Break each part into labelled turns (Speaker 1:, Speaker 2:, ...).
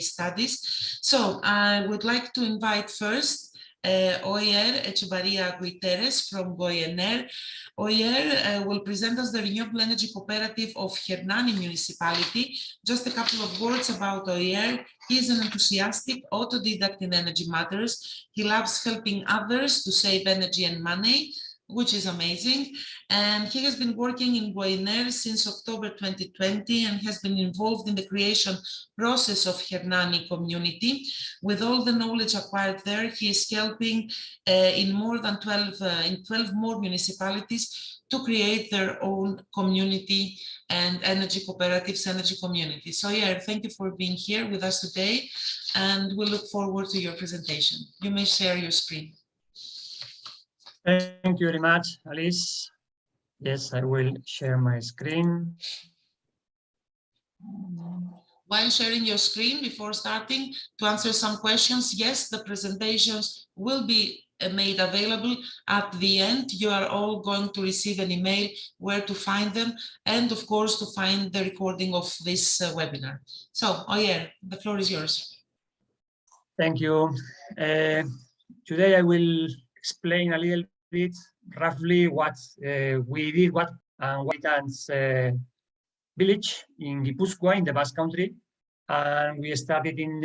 Speaker 1: studies. So I would like to invite first Oyer Echevarria Guiteres from Goiener. Oyer will present us the Renewable Energy Cooperative of Hernani municipality. Just a couple of words about Oyer. He is an enthusiastic autodidact in energy matters. He loves helping others to save energy and money, which is amazing. And he has been working in Goiener since October 2020 and has been involved in the creation process of Hernani community. With all the knowledge acquired there, he is helping in more than 12 more municipalities to create their own community and energy cooperatives, energy communities. So yeah, thank you for being here with us today, and we look forward to your presentation. You may share your screen.
Speaker 2: Thank you very much, Alice. Yes, I will share my screen.
Speaker 1: While sharing your screen, before starting, to answer some questions, yes, the presentations will be made available at the end. You are all going to receive an email where to find them, and of course to find the recording of this webinar. So, Oyer, the floor is yours.
Speaker 2: Thank you. Today I will explain a little bit roughly what we did, what Guaitan's village in Gipuzkoa in the Basque Country, and we started in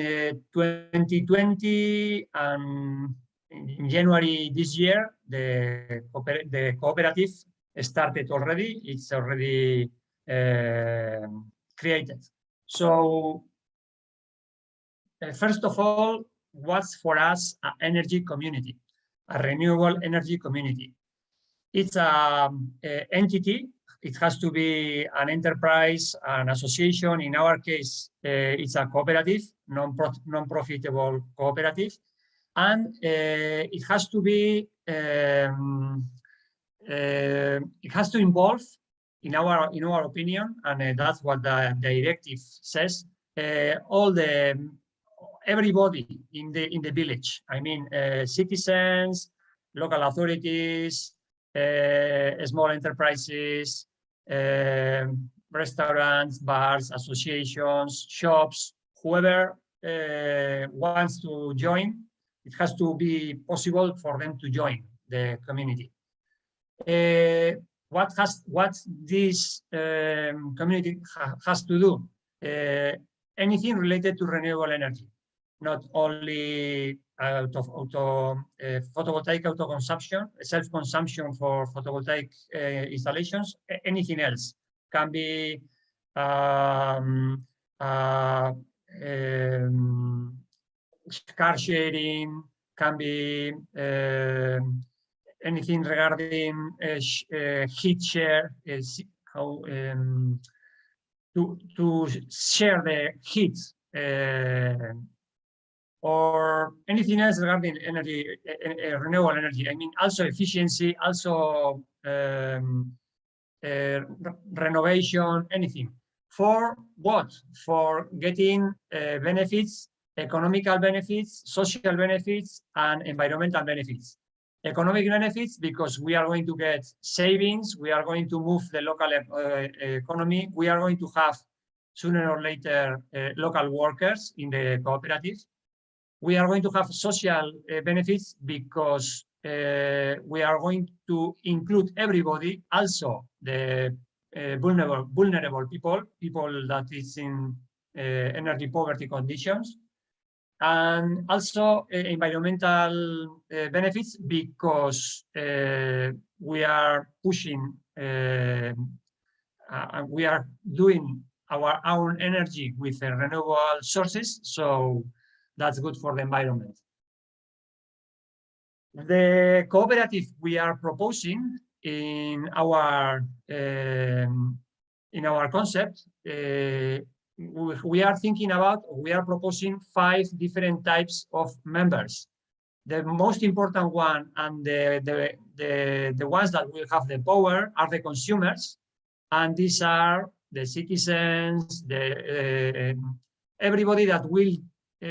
Speaker 2: 2020, and in January this year the cooperative started already. It's already created. So first of all, what's for us an energy community, a renewable energy community? It's an entity. It has to be an enterprise, an association. In our case, it's a cooperative, non-profitable cooperative, and it has to be, it has to involve, in our opinion, and that's what the directive says, everybody in the village. I mean, citizens, local authorities, small enterprises, restaurants, bars, associations, shops, whoever wants to join, it has to be possible for them to join the community. What this community has to do? Anything related to renewable energy, not only photovoltaic autoconsumption, self-consumption for photovoltaic installations, anything else. Can be car sharing, can be anything regarding heat share, to share the heat, or anything else regarding energy, renewable energy. I mean, also efficiency, also renovation, anything. For what? For getting benefits, economical benefits, social benefits, and environmental benefits. Economic benefits, because we are going to get savings, we are going to move the local economy, we are going to have sooner or later local workers in the cooperative. We are going to have social benefits because we are going to include everybody, also the vulnerable people that is in energy poverty conditions, and also environmental benefits because we are pushing, we are doing our own energy with renewable sources, so that's good for the environment. The cooperative we are proposing in our concept, we are thinking about, we are proposing 5 different types of members. The most important one, and the ones that will have the power, are the consumers, and these are the citizens, everybody that will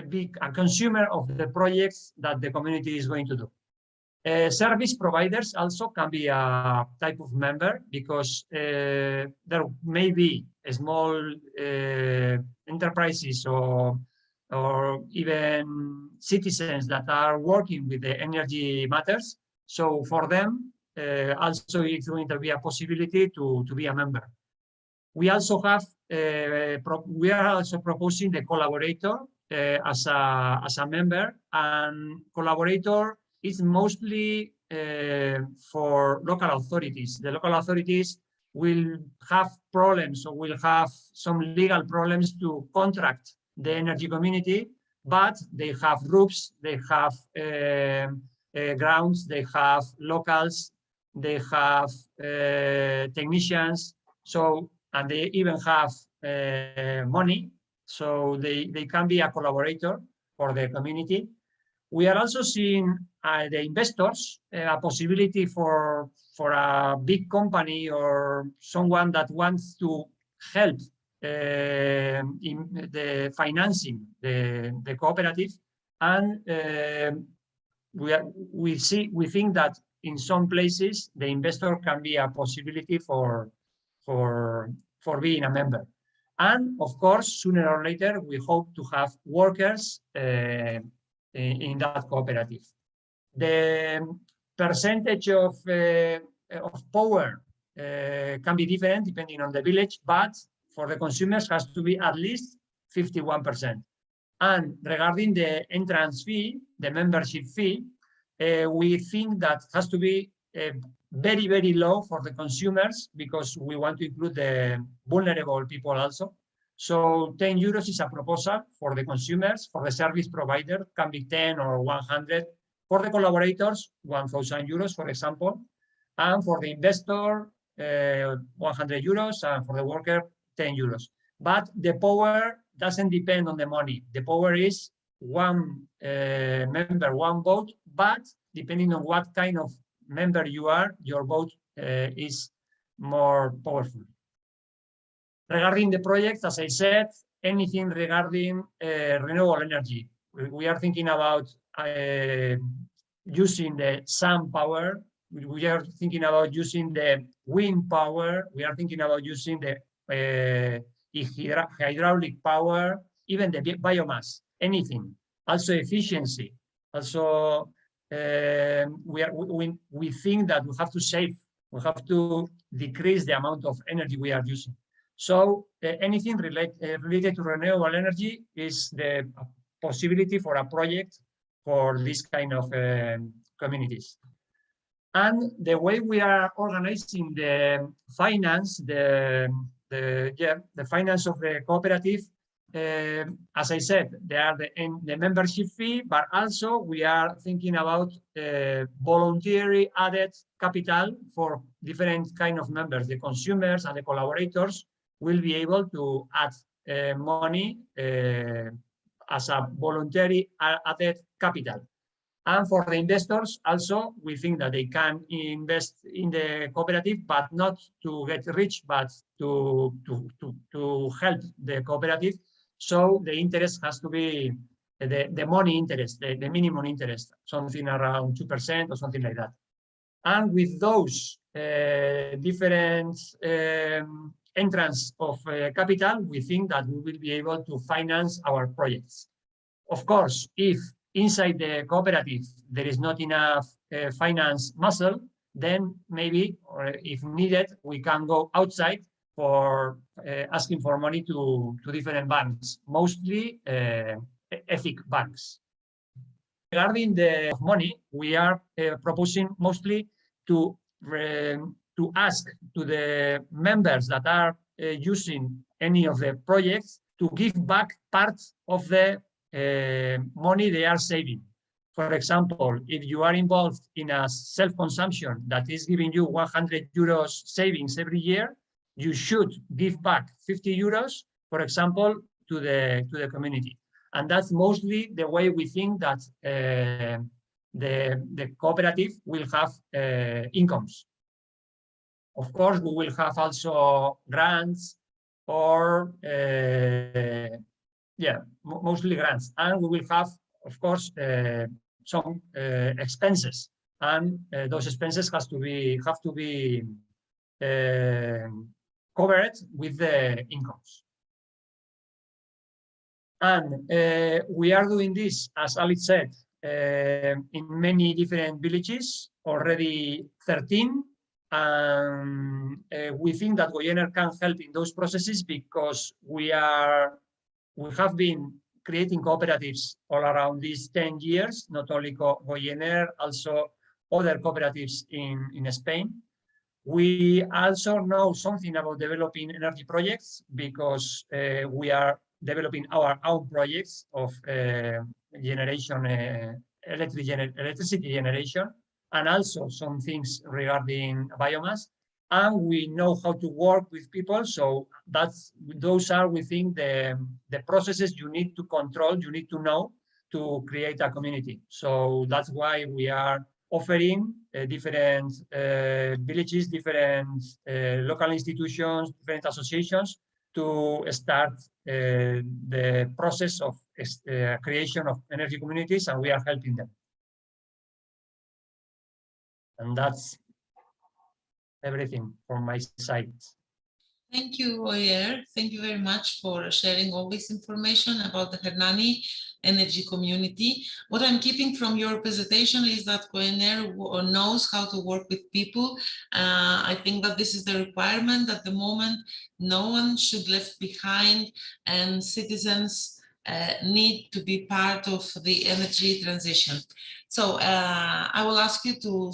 Speaker 2: be a consumer of the projects that the community is going to do. Service providers also can be a type of member, because there may be small enterprises or even citizens that are working with the energy matters. So for them, also it's going to be a possibility to be a member. We also have, we are also proposing the collaborator as a member, and collaborator is mostly for local authorities. The local authorities will have problems or will have some legal problems to contract the energy community, but they have roofs, they have grounds, they have locals, they have technicians, so, and they even have money, so they can be a collaborator for the community. We are also seeing the investors, a possibility for a big company or someone that wants to help in the financing the cooperative, and we think that in some places the investor can be a possibility for being a member. And of course, sooner or later, we hope to have workers in that cooperative. The percentage of power can be different depending on the village, but for the consumers has to be at least 51%. And regarding the entrance fee, the membership fee, we think that has to be very, very low for the consumers, because we want to include the vulnerable people also. So 10 euros is a proposal for the consumers. For the service provider, can be 10 or 100. For the collaborators, 1,000 euros, for example. And for the investor, 100 euros, and for the worker, 10 euros. But the power doesn't depend on the money. The power is one member, one vote, but depending on what kind of member you are, your vote is more powerful. Regarding the project, as I said, anything regarding renewable energy. We are thinking about using the sun power. We are thinking about using the wind power. We are thinking about using the hydraulic power, even the biomass, anything. Also efficiency. Also, we think that we have to save. We have to decrease the amount of energy we are using. So anything related to renewable energy is the possibility for a project for this kind of communities. And the way we are organizing the finance, the finance of the cooperative, as I said, they are the membership fee, but also we are thinking about voluntary added capital for different kind of members. The consumers and the collaborators will be able to add money as a voluntary added capital. And for the investors, also, we think that they can invest in the cooperative, but not to get rich, but to help the cooperative. So the interest has to be the money interest, the minimum interest, something around 2% or something like that. And with those different entrance of capital, we think that we will be able to finance our projects. Of course, if inside the cooperative there is not enough finance muscle, then maybe, or if needed, we can go outside for asking for money to different banks, mostly ethic banks. Regarding the money, we are proposing mostly to ask to the members that are using any of the projects to give back part of the money they are saving. For example, if you are involved in a self-consumption that is giving you 100 euros savings every year, you should give back 50 euros, for example, to the community. And that's mostly the way we think that the cooperative will have incomes. Of course, we will have also grants or mostly grants, and we will have, of course, some expenses, and those expenses have to be covered with the incomes. And we are doing this, as Alice said, in many different villages, already 13. And we think that Goiener can help in those processes because we have been creating cooperatives all around these 10 years, not only Goiener, also other cooperatives in Spain. We also know something about developing energy projects because we are developing our own projects of generation, electricity generation, and also some things regarding biomass. And we know how to work with people. So those are, we think, the processes you need to control, you need to know to create a community. So that's why we are offering different villages, different local institutions, different associations to start the process of creation of energy communities, and we are helping them. And that's everything from my side.
Speaker 1: Thank you, Goiener. Thank you very much for sharing all this information about the Hernani energy community. What I'm keeping from your presentation is that Goiener knows how to work with people. I think that this is the requirement at the moment. No one should left behind, and citizens need to be part of the energy transition. So I will ask you to